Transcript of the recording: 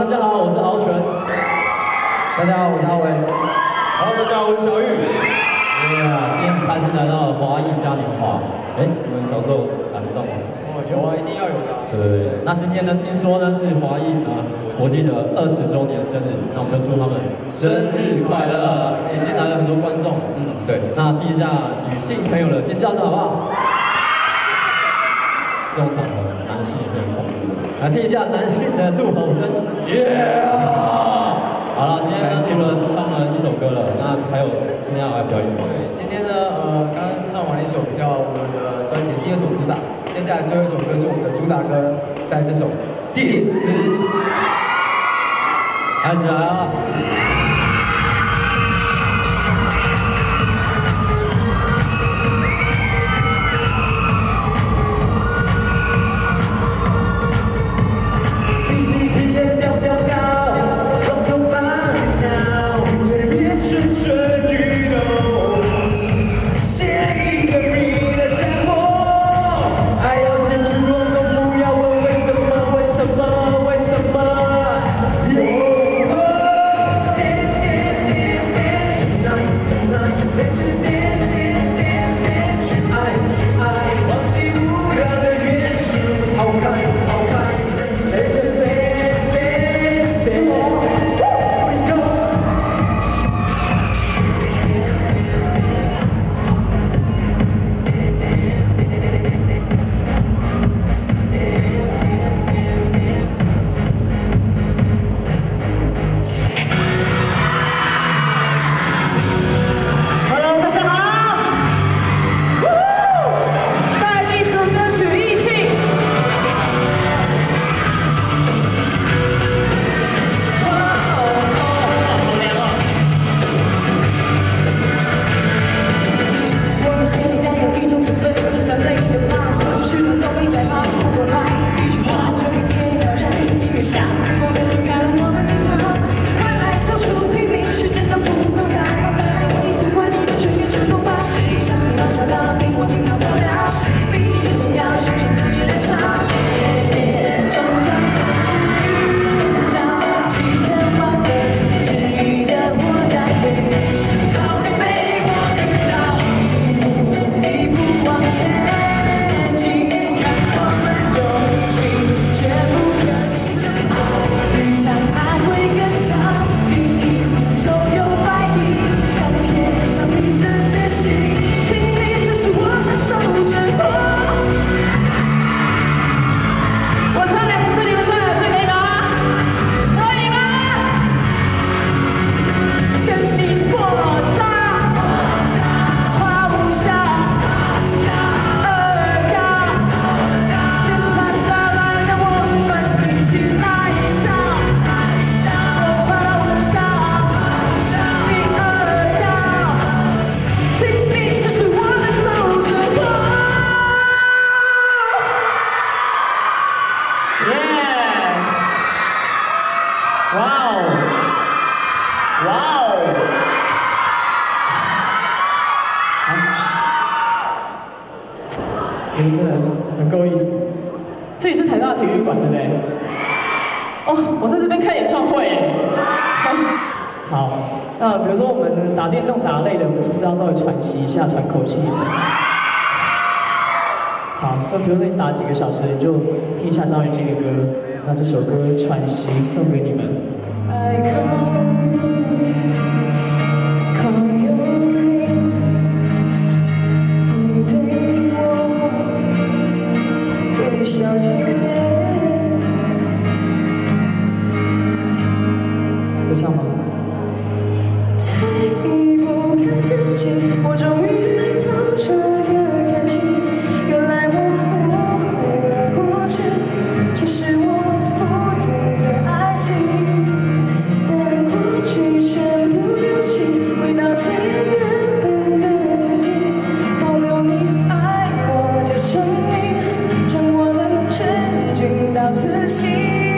大家好，我是敖全。大家好，我是阿伟。好，大家好，我是小玉。今天很开心来到华裔嘉年华。你们小时候来不到吗？有啊，一定要有的。对，那今天呢，听说呢是华裔国际的20周年生日，那我们就祝他们生日快乐！已经来了很多观众，对，那听一下女性朋友的尖叫声好不好？这种场合，男性也是很恐怖的。来听一下男性的怒吼声，耶！好了，今天跟杰伦唱了一首歌了，那还有今天要来表演吗？对，今天呢，刚刚唱完一首比较我们的专辑第2首主打，接下来最后一首歌是我们的主打歌，带这首《电丝》，嗨起来啊！你们真的很够意思。这里是台大体育馆，对不对？哦，我在这边开演唱会耶。好，那比如说我们打电动打累了，我们是不是要稍微喘息一下，喘口气？好，所以比如说你打几个小时，你就听一下张雨绮的歌。那这首歌《喘息》送给你们。I call you, call your name， 你对我微笑着脸，会唱吗？退一步看自己，我终于来透彻的看清，原来我误会了过去，其实我不懂得爱情，但过去全部留起，回到最原本的自己，保留你爱我的证明，让我能纯净到自信。